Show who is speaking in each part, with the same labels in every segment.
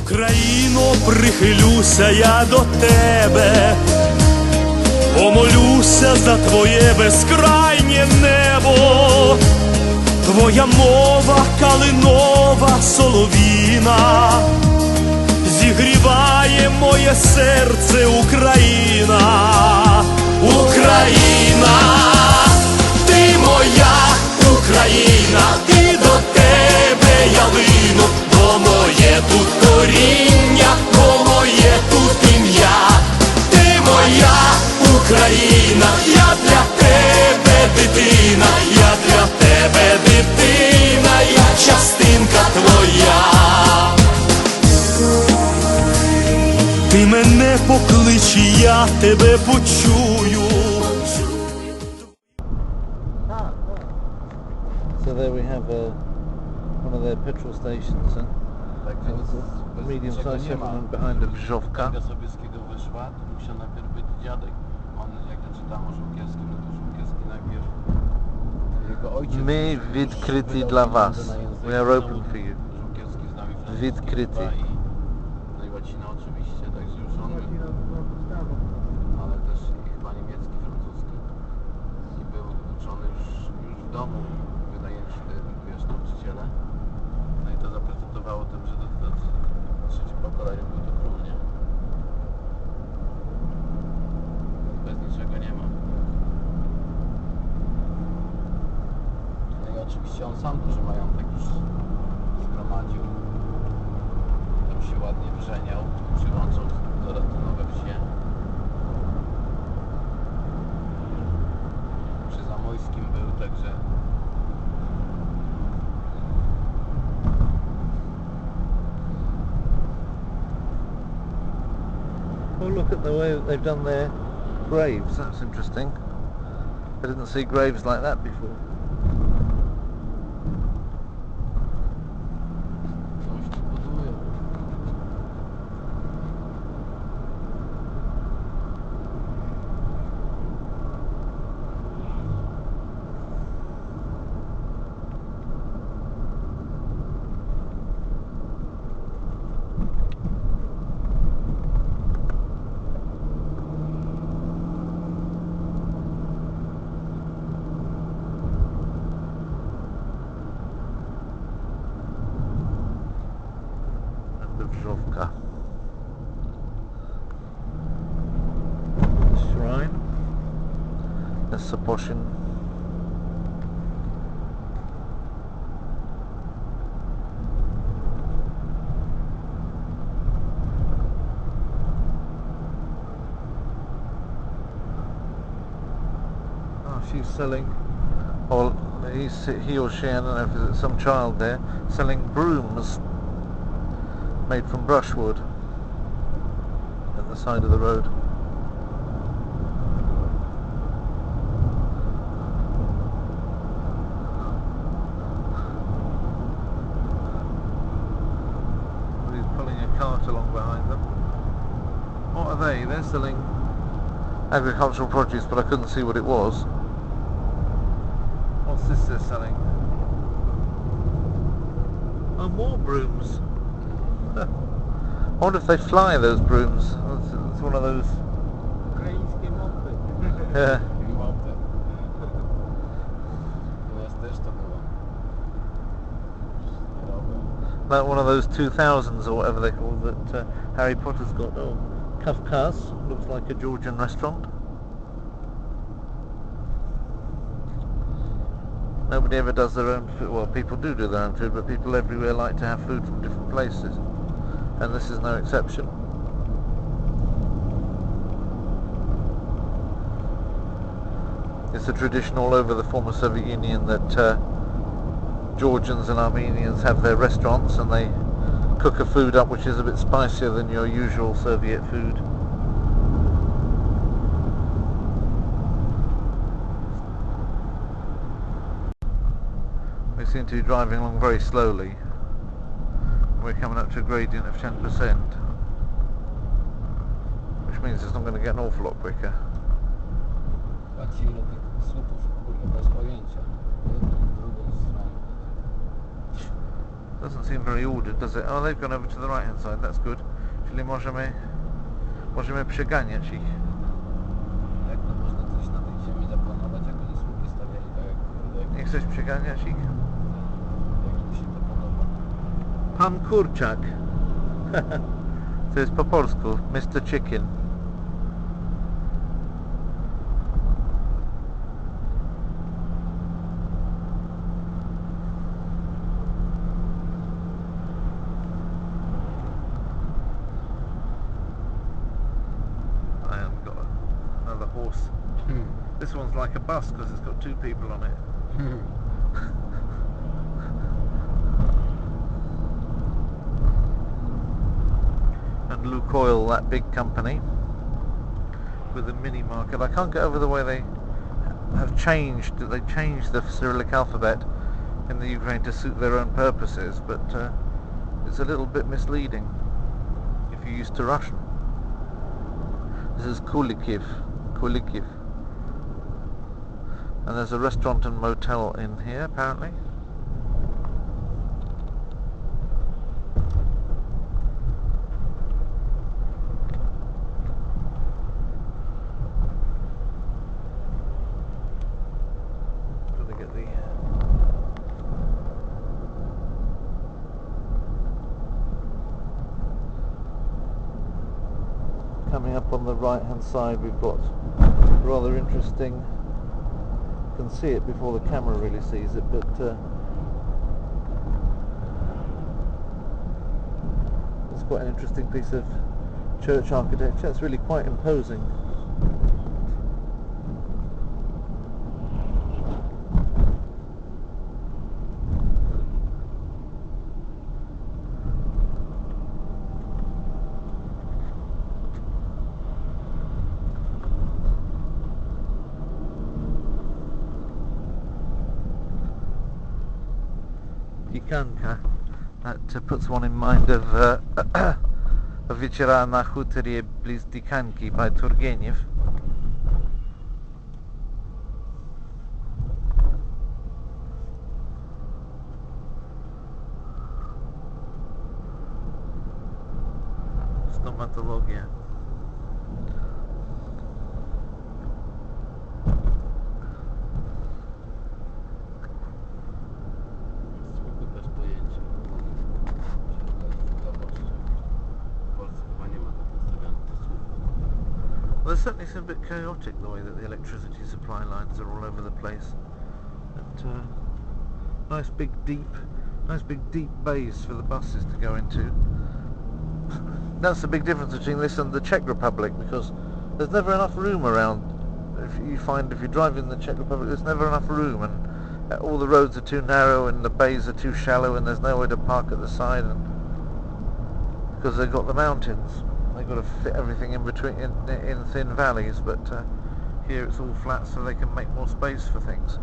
Speaker 1: Україно, прихилюся я до тебе, помолюся за твоє безкрайнє небо. Твоя мова калинова соловіна зігріває моє серце, Україна. Україна, ти моя Україна, і до тебе я лину, бо моє тут коріння, бо моє тут ім'я. Ти моя Україна, я для тебе дитина, я для тебе дитина, я частинка твоя. Ти мене поклич, і я тебе почую.
Speaker 2: So there we have one of their petrol stations, medium-sized settlement behind Roztochia.
Speaker 3: Sobieskiego wyszła, to musiał najpierw być dziadek. On, jak ja czytam o Żółkiewskim, no to Żółkiewski najpierw, jego ojciec...
Speaker 2: My відкриті dla was. We are open for you.
Speaker 3: Żółkiewski znał i francuski,
Speaker 2: Відкриті.
Speaker 3: no i łacina oczywiście, także już on był, ale też i chyba niemiecki, francuski. I był uczony już w domu, wynajęci te, wiesz, nauczyciele. No i to zaprezentowało tym, że do trzecim pokoleniu był to król, nie? Bez niczego nie ma. No i oczywiście on sam duży majątek już zgromadził. Tam się ładnie wrzeniał, przyłączał coraz to nowe wsie. Przy Zamojskim był, także...
Speaker 2: Oh, look at the way that they've done their graves. That's interesting. I didn't see graves like that before.
Speaker 3: Coś tu budują.
Speaker 2: Roztochia. Shrine. There's Saposhin. Oh, she's selling, or he or she, I don't know if it's some child there, selling brooms made from brushwood at the side of the road. Somebody's pulling a cart along behind them. What are they? They're selling agricultural produce, but I couldn't see what it was. What's this they're selling? Oh, more brooms. I wonder if they fly those brooms. It's one of those.
Speaker 3: Ukraińskie mopy.
Speaker 2: Yeah.
Speaker 3: Mopy. U nas też to było.
Speaker 2: Like one of those 2000s or whatever they're called that Harry Potter's got. Oh, Kafkas, looks like a Georgian restaurant. Nobody ever does their own food. Well, people do their own food, but people everywhere like to have food from different places. And this is no exception. It's a tradition all over the former Soviet Union that Georgians and Armenians have their restaurants and they cook a food up which is a bit spicier than your usual Soviet food. We seem to be driving along very slowly. We're coming up to a gradient of 10%, which means it's not going to get an awful lot quicker.
Speaker 3: Patrzcie ile tych słupów, kurde, bez pojęcia. Jedną, drugą stronę.
Speaker 2: Doesn't seem very ordered, does it? Oh, they've gone over to the right hand side, that's good. Czyli możemy przeganiać ich.
Speaker 3: Jak to można coś na tej ziemi zaplanować, jak oni słupy stawiali, tak jak
Speaker 2: Nie chcesz przeganiać ich?
Speaker 3: jak mi się to podoba.
Speaker 2: Pan Kurczak. To jest po polsku, Mr. Chicken. I haven't got another horse. This one's like a bus because it's got two people on it. And Lwow, that big company with the mini market. I can't get over the way they have changed. They changed the Cyrillic alphabet in the Ukraine to suit their own purposes, but it's a little bit misleading if you're used to Russian. This is Kulikiv, and there's a restaurant and motel in here apparently. Gotta get the coming up on the right hand side, we've got rather interesting, you can see it before the camera really sees it, but it's quite an interesting piece of church architecture. It's really quite imposing. Dikanka, that puts one in mind of Wieczora na hutorie bliz Dikanki by Turgenev. Stomatologia.
Speaker 3: Słupy bez pojęcia. W Polsce chyba nie ma tak nastawionych do słupów.
Speaker 2: Well, it certainly seems a bit chaotic the way that the electricity supply lines are all over the place. And nice big deep bays for the buses to go into. That's the big difference between this and the Czech Republic, because there's never enough room around. If you drive in the Czech Republic, there's never enough room, and all the roads are too narrow and the bays are too shallow, and there's nowhere to park at the side, and because they've got the mountains, they've got to fit everything in between in thin valleys. But here it's all flat, so they can make more space for things.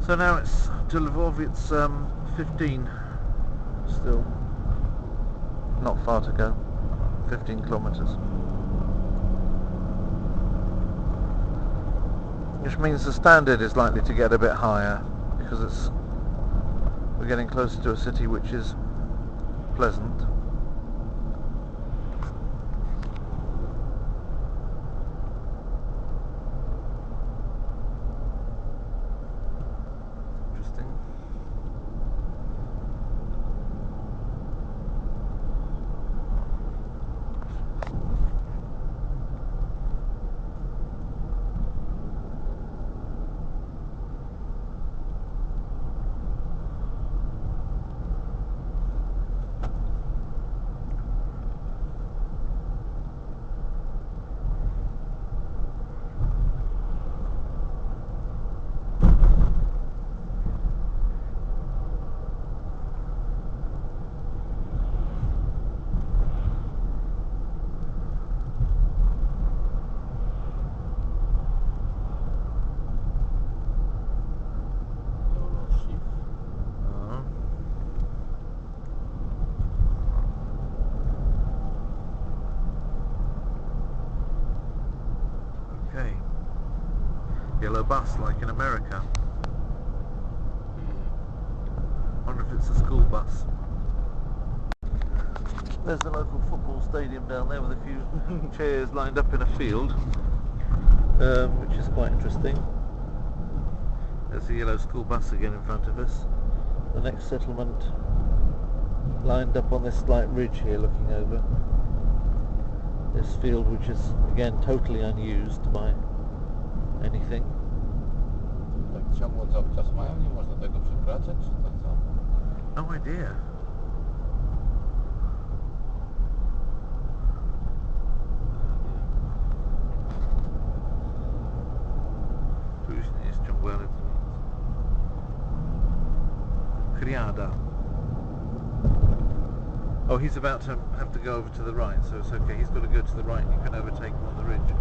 Speaker 2: So now it's to Lwow, it's 15 still, not far to go, 15 kilometers. Which means the standard is likely to get a bit higher, because we're getting closer to a city which is pleasant. yellow bus like in America. I wonder if it's a school bus. There's the local football stadium down there with a few chairs lined up in a field, which is quite interesting. There's the yellow school bus again in front of us. The next settlement lined up on this slight ridge here looking over this field, which is again totally unused by anything.
Speaker 3: Tak ciągło cały czas mają, nie można tego przekraczać, czy tak co?
Speaker 2: No idea. Później jest ciągłe, ale to nic. Criada. Oh, he's about to have to go over to the right, so it's okay. He's got to go to the right and you can overtake him on the ridge.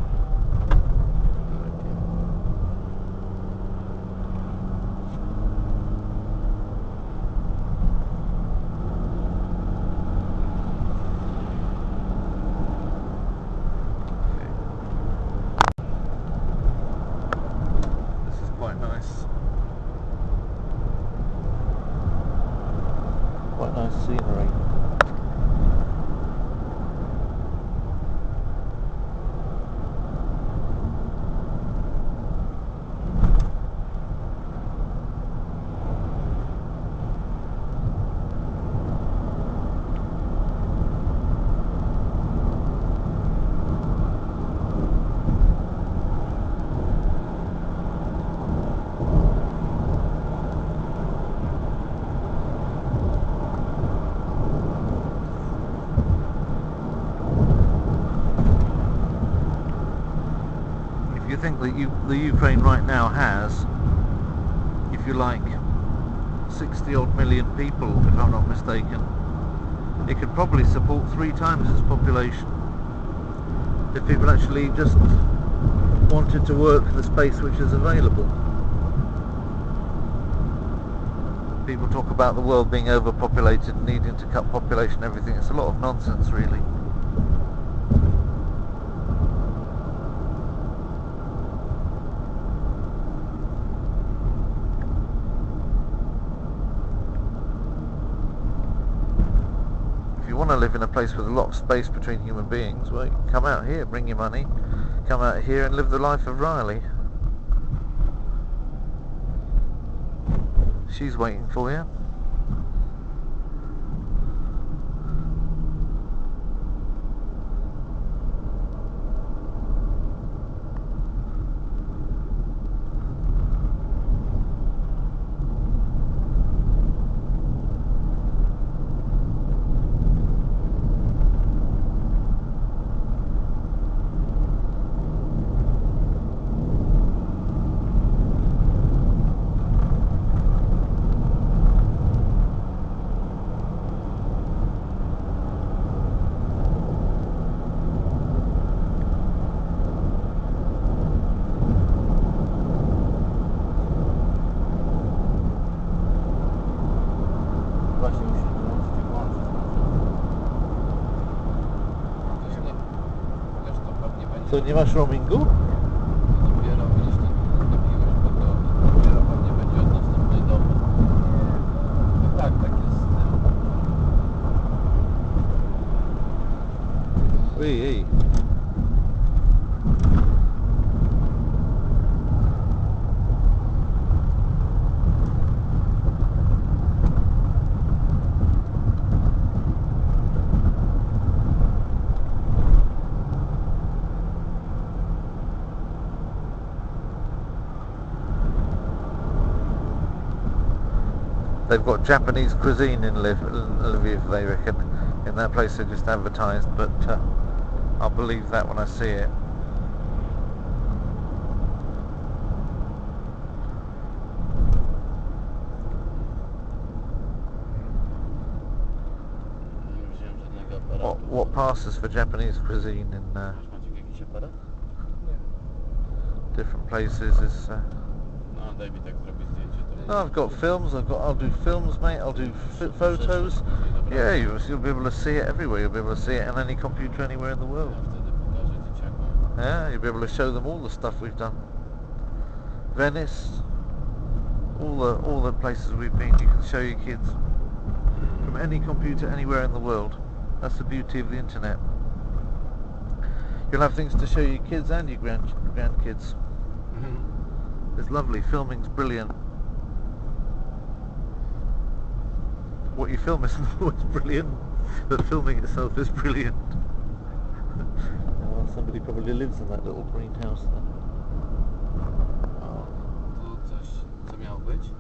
Speaker 2: This is quite nice. Quite nice scenery. You think that the Ukraine right now has, if you like, 60 odd million people, if I'm not mistaken. It could probably support 3 times its population if people actually just wanted to work the space which is available. People talk about the world being overpopulated and needing to cut population and everything. It's a lot of nonsense, really. If you want to live in a place with a lot of space between human beings, well, you can come out here, bring your money, come out here and live the life of Riley. She's waiting for you.
Speaker 3: Właśnie musimy włączyć i włączyć. Chociaż to pewnie będzie...
Speaker 2: Co, nie masz roamingu?
Speaker 3: Dopiero widzisz, napiłeś, bo to dopiero pewnie będzie od następnej doby. No tak, tak jest z tym.
Speaker 2: Ej. They've got Japanese cuisine in Lviv, they reckon. In that place they just advertised, but I'll believe that when I see it.
Speaker 3: Nie wziąłem żadnego aparatu.
Speaker 2: What passes for Japanese cuisine in
Speaker 3: Maciek jakiś aparat?
Speaker 2: different places is...
Speaker 3: No daj mi tak zrobić zdjęcie. To
Speaker 2: I've got films. I'll do films, mate. I'll do photos. Yeah, you'll be able to see it everywhere. You'll be able to see it on any computer anywhere in the world.
Speaker 3: Ja wtedy pokażę dzieciakom.
Speaker 2: Yeah, you'll be able to show them all the stuff we've done. Venice, all the places we've been. You can show your kids from any computer anywhere in the world. That's the beauty of the internet. You'll have things to show your kids and your grandkids. It's lovely. Filming's brilliant. What you film isn't always brilliant, but filming itself is brilliant. Well, somebody probably lives in that little greenhouse there.
Speaker 3: Tu coś, co miało być?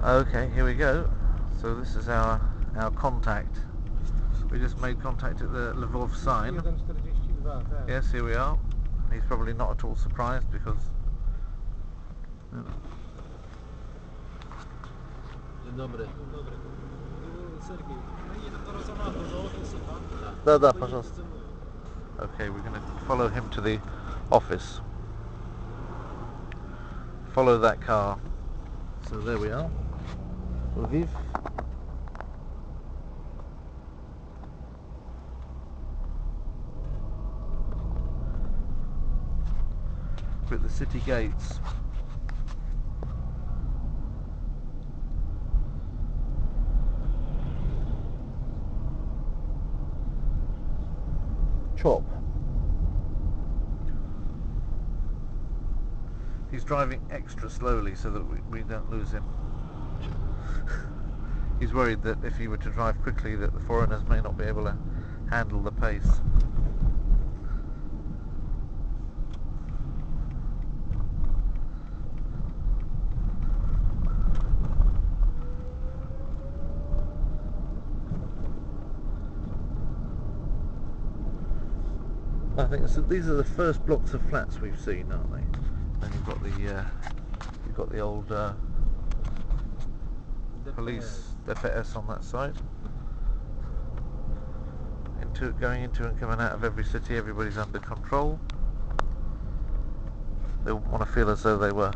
Speaker 2: Okay, here we go. So this is our contact. We just made contact at the Lwow sign. Yes, here we are. And he's probably not at all surprised because...
Speaker 3: Dzień dobry.
Speaker 2: Да, пожалуйста. Okay, we're going to follow him to the office. Follow that car. So there we are. Lviv. We're at the city gates. Chop. He's driving extra slowly so that we don't lose him. He's worried that if he were to drive quickly that the foreigners may not be able to handle the pace. I think these are the first blocks of flats we've seen, aren't they? And you've got the old police DPS on that side. Going into and coming out of every city, everybody's under control. They want to feel as though they were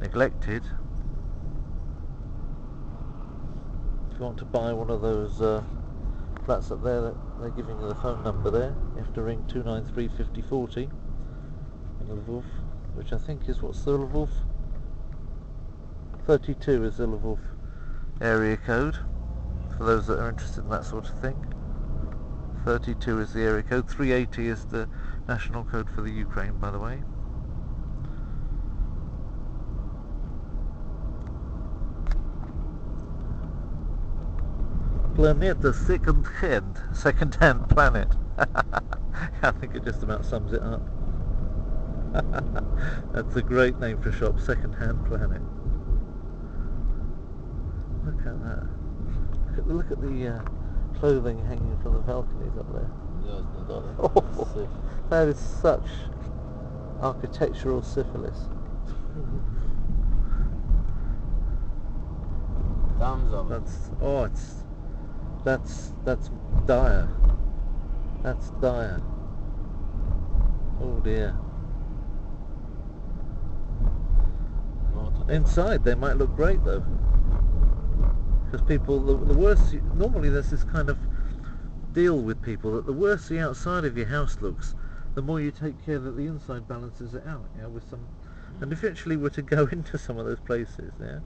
Speaker 2: neglected. If you want to buy one of those flats up there, they're giving you the phone number there. You have to ring 293 50 40 in Lwow, which I think is, what's the Lwow? 32 is the Lwow area code, for those that are interested in that sort of thing. 32 is the area code, 380 is the national code for the Ukraine, by the way. Planeta second-hand planet. I think it just about sums it up. That's a great name for a shop, Second-Hand Planet. Look at that. Look at the clothing hanging from the balconies up there. Oh, that is such architectural syphilis. That's dire. That's dire. Oh dear. Inside they might look great though, because people, the worse, normally there's this kind of deal with people that the worse the outside of your house looks, the more you take care that the inside balances it out, yeah, with some. And if you actually were to go into some of those places, yeah,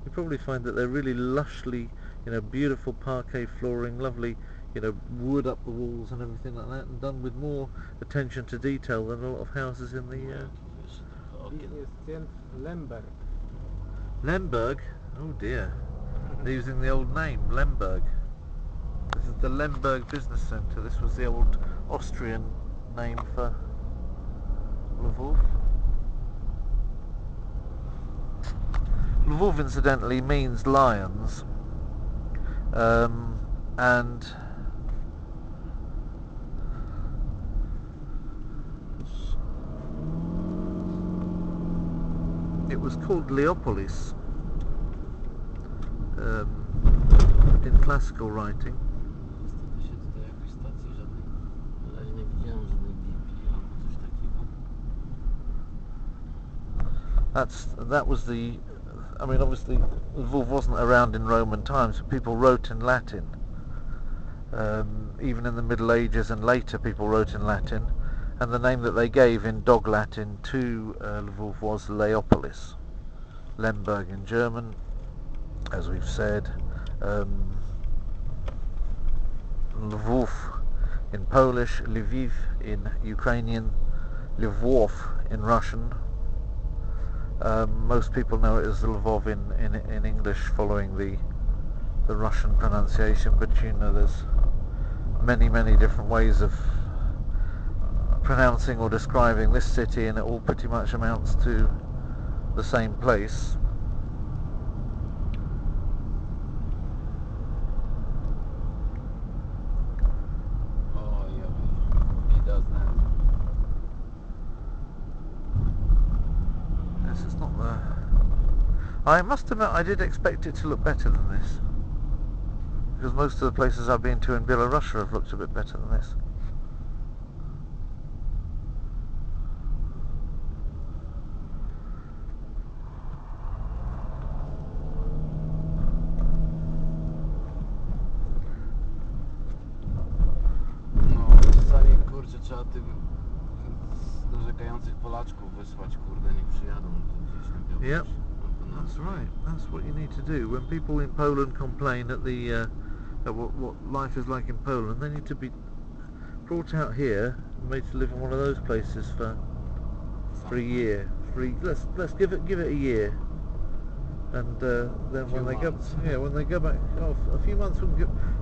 Speaker 2: you probably find that they're really lushly, you know, beautiful parquet flooring, lovely, you know, wood up the walls and everything like that, and done with more attention to detail than a lot of houses in the
Speaker 4: Lemberg.
Speaker 2: Lemberg? Oh dear. They're using the old name, Lemberg. This is the Lemberg Business Centre. This was the old Austrian name for Lwow. Lwow, incidentally, means lions. And it was called Leopolis in classical writing. That was the, I mean, obviously Lwow wasn't around in Roman times, but people wrote in Latin. Even in the Middle Ages and later people wrote in Latin, And the name that they gave in dog Latin to Lwow was Leopolis. Lemberg in German, as we've said. Lwow in Polish, Lviv in Ukrainian, Lwow in Russian. Most people know it as Lwów in English, following the Russian pronunciation, but you know there's many different ways of pronouncing or describing this city, and it all pretty much amounts to the same place.
Speaker 3: Oh yeah, he does now.
Speaker 2: This is not the... I must admit, I did expect it to look better than this, because most of the places I've been to in Belarus have looked a bit better than this.
Speaker 3: Czasami, kurczę, trzeba tych narzekających Polaczków wysłać, kurde, niech przyjadą gdzieś na Białoruś.
Speaker 2: Yep, that's right. That's what you need to do. When people in Poland complain at at what life is like in Poland, they need to be brought out here and made to live in one of those places for a year. Let's give it a year, and then when they go back, a few months,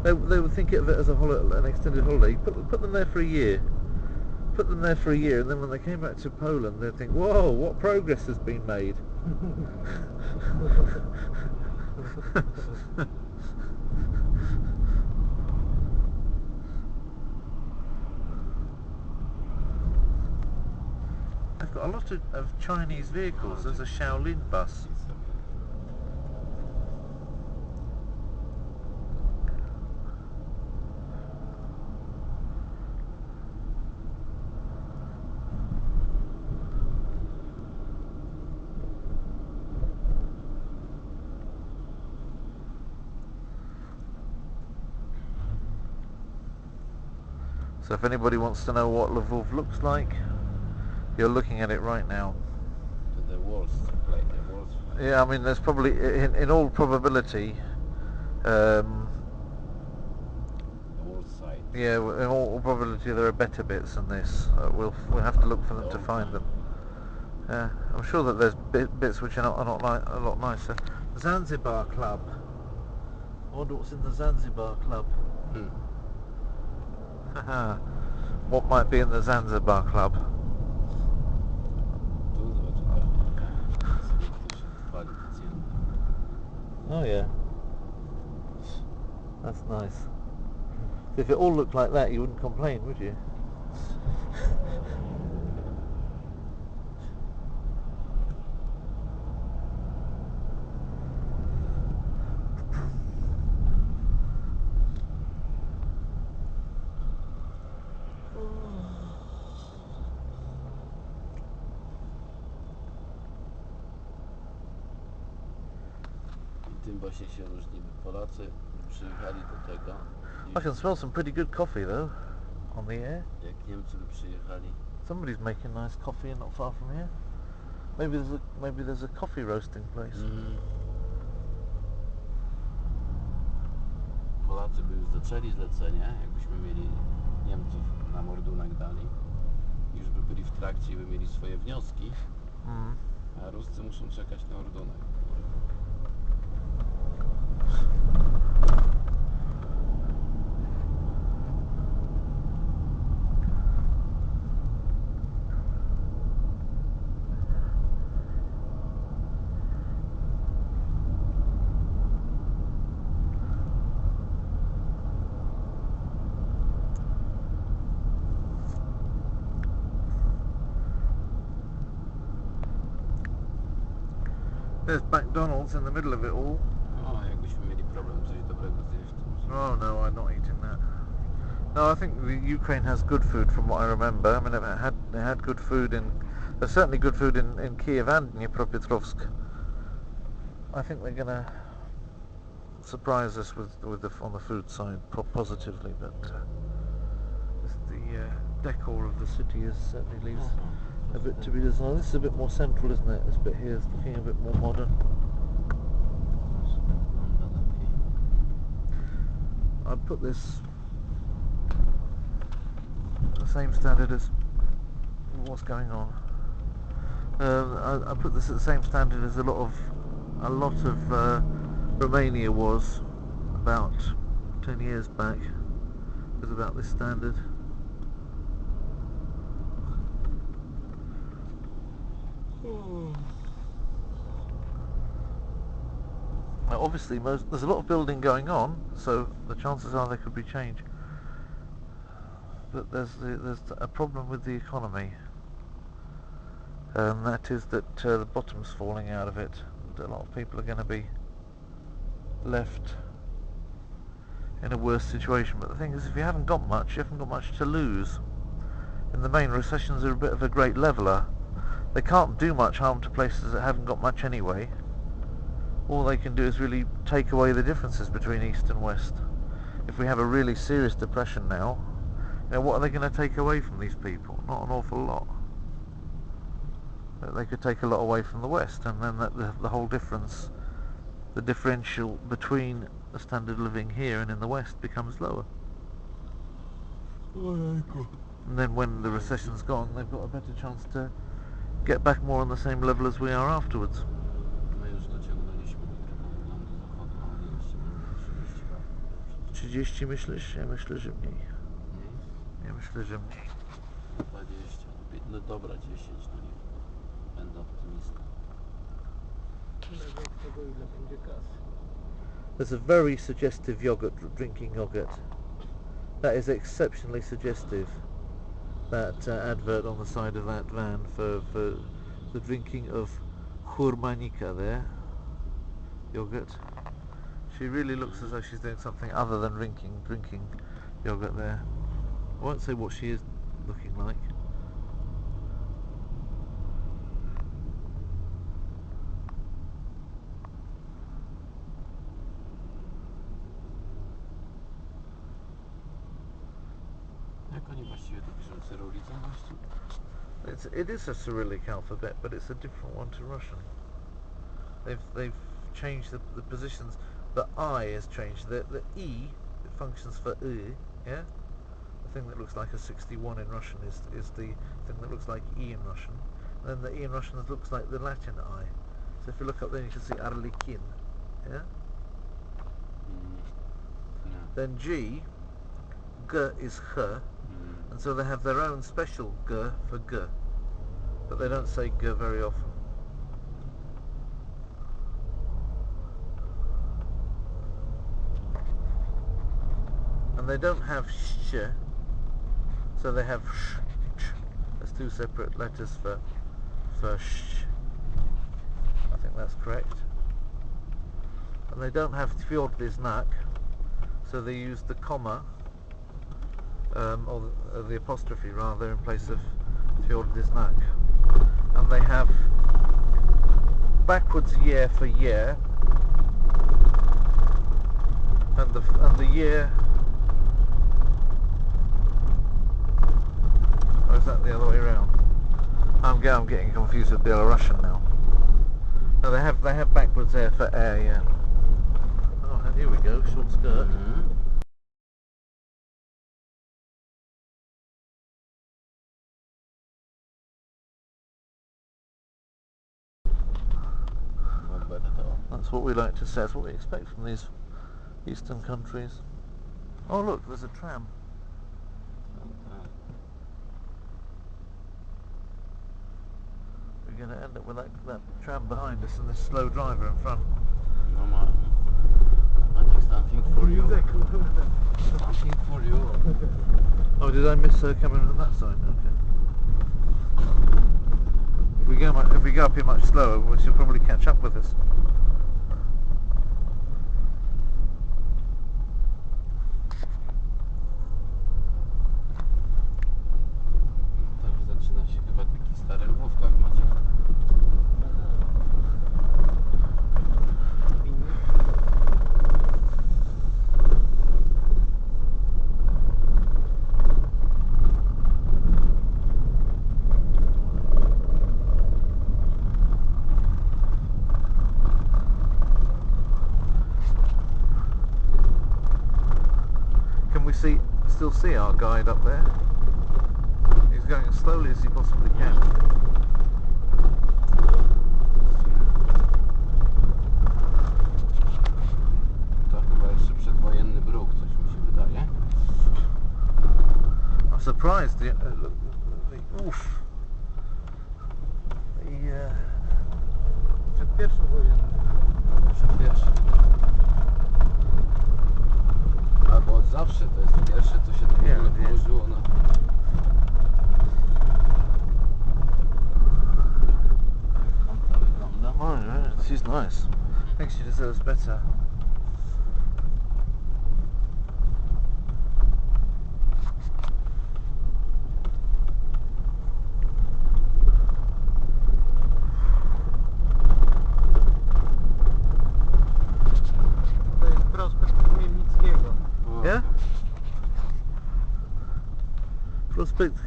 Speaker 2: they would think of it as an extended holiday. Put them there for a year. Put them there for a year, and then when they came back to Poland, they'd think, whoa, what progress has been made. They've got a lot of Chinese vehicles. There's a Shaolin bus. So if anybody wants to know what Lwow looks like, you're looking at it right now.
Speaker 3: The worst place,
Speaker 2: Yeah, I mean, there's probably, in all probability,
Speaker 3: the worst side.
Speaker 2: yeah, in all probability there are better bits than this. We'll have to look for them to find them. Yeah, I'm sure that there's bits which are not a lot nicer. Zanzibar Club. I wonder what's in the Zanzibar Club. What might be in the Zanzibar Club?
Speaker 3: Tu zobaczymy. Sobie ktoś odpali pacjenta.
Speaker 2: Oh yeah. That's nice. If it all looked like that, you wouldn't complain, would you?
Speaker 3: Tym właśnie się różnimy. Polacy przyjechali do tego.
Speaker 2: I can smell some pretty good coffee though, on the air.
Speaker 3: Jak Niemcy by przyjechali.
Speaker 2: Somebody's making nice coffee not far from here. Maybe there's a coffee roasting place.
Speaker 3: Polacy by już zaczęli zlecenie, jakbyśmy mieli Niemców na mordunek dali. Już by byli w trakcie i by mieli swoje wnioski. A Ruscy muszą czekać na ordunek.
Speaker 2: There's McDonald's in the middle of it all.
Speaker 3: O, jakbyśmy mieli problem coś dobrego zjeść, to może...
Speaker 2: Oh no, I'm not eating that. No, I think the Ukraine has good food from what I remember. I mean, they had good food there's certainly good food in Kiev and Dnipropetrovsk. I think they're gonna surprise us on the food side positively, but decor of the city certainly leaves a bit to be desired. This is a bit more central, isn't it? This bit here is looking a bit more modern. I'd put this the same standard as what's going on. I put this at the same standard as a lot of Romania was about 10 years back. It was about this standard. Now obviously there's a lot of building going on, so the chances are there could be change. But there's a problem with the economy, and that is that the bottom's falling out of it. A lot of people are going to be left in a worse situation. But the thing is, if you haven't got much, you haven't got much to lose. In the main, recessions are a bit of a great leveller. They can't do much harm to places that haven't got much anyway. All they can do is really take away the differences between East and West. If we have a really serious depression now, what are they going to take away from these people? Not an awful lot. But they could take a lot away from the West, and then the whole difference, the differential between the standard of living here and in the West becomes lower. And then when the recession's gone, they've got a better chance to get back more on the same level as we are afterwards. 30 myślisz? Ja myślę, że mniej. Ja myślę, że mniej.
Speaker 3: 20. No dobra, 10, no nie. Będę optymistą.
Speaker 2: There's a very suggestive drinking yogurt. That is exceptionally suggestive. That advert on the side of that van for the drinking of hurmanika there. Yogurt. She really looks as though she's doing something other than drinking yogurt there. I won't say what she is looking like.
Speaker 3: Jak oni właściwie to piszą? Cyrylicą właściwie?
Speaker 2: It is a Cyrillic alphabet, but it's a different one to Russian. They've changed the positions. The I is changed. The E, it functions for U, yeah? The thing that looks like a 61 in Russian is the thing that looks like E in Russian. And then the E in Russian looks like the Latin I. So if you look up there, you can see Arlikin, yeah?
Speaker 3: No.
Speaker 2: Then G is H, and so they have their own special G for G, but they don't say G very often. And they don't have sh, so they have sh, ch. There's two separate letters for sh. I think that's correct. And they don't have tvyordiznak, so they use the comma, or the apostrophe rather, in place of tvyordiznak. And they have backwards year for year, and the year. Or is that the other way around? I'm getting confused with Belarusian now. No, they have backwards air for air, yeah. Oh, and here we go, short skirt. That's what we like to say. That's what we expect from these eastern countries. Oh look, there's a tram. We're going to end up with that tram behind us and this slow driver in front.
Speaker 3: No ma. Maciek, something for you. Something for you.
Speaker 2: Oh, did I miss her coming on that side? Okay. If we go up here much slower, she'll probably catch up with us.
Speaker 3: Teraz zaczyna się chyba taki stary Lwów, tak Maciek?
Speaker 2: still see our guide up there? He's going as slowly as he possibly can.
Speaker 3: To chyba jeszcze przedwojenny bruk, coś mi się wydaje.
Speaker 2: I'm surprised. Oof.
Speaker 4: Przed pierwszą wojną.
Speaker 3: Przed pierwszy. Albo od zawsze to jest pierwsze, to się to w ogóle położyło na... Jak to wygląda?
Speaker 2: She's nice. I think she deserves better.
Speaker 4: To jest prospekt Chmielnickiego.
Speaker 2: Yeah? Prospekt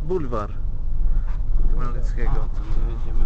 Speaker 2: Boulevard Chmielnickiego.
Speaker 3: To my jedziemy